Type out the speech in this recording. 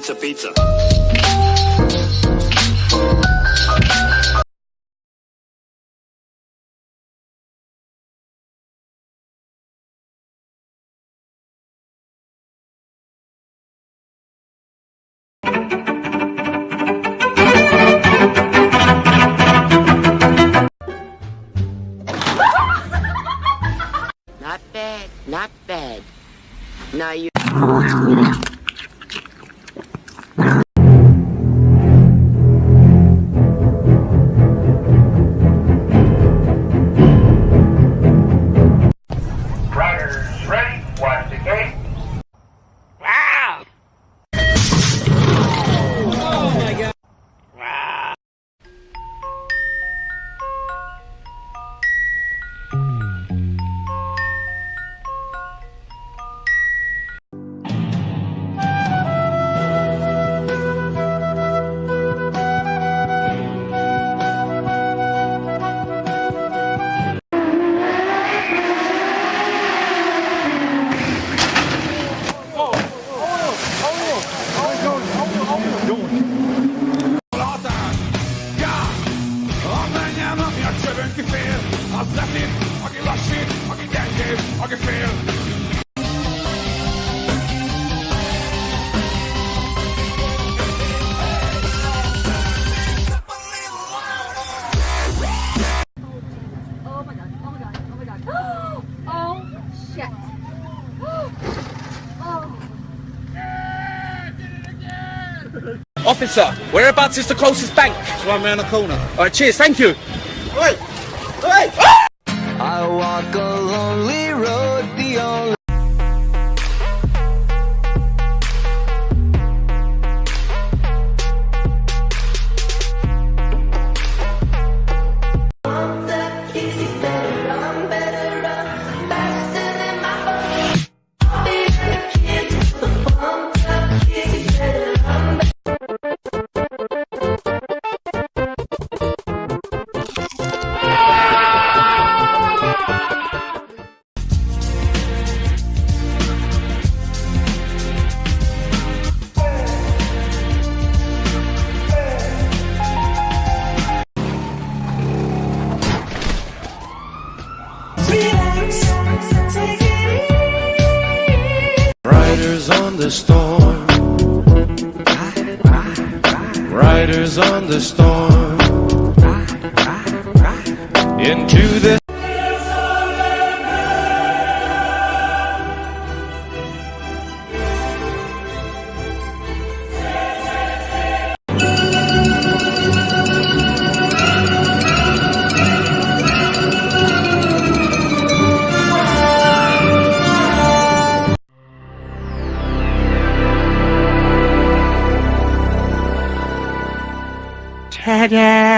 pizza, pizza. Not bad, not bad. Now you... Riders ready, watch the gate. Wow! Oh my God! Wow! Officer, whereabouts is the closest bank? It's right around the corner. Alright, cheers, thank you. Wait! Wait! I walk a lonely road, the only... Riders on the storm. Riders on the storm. Into the Ta-da!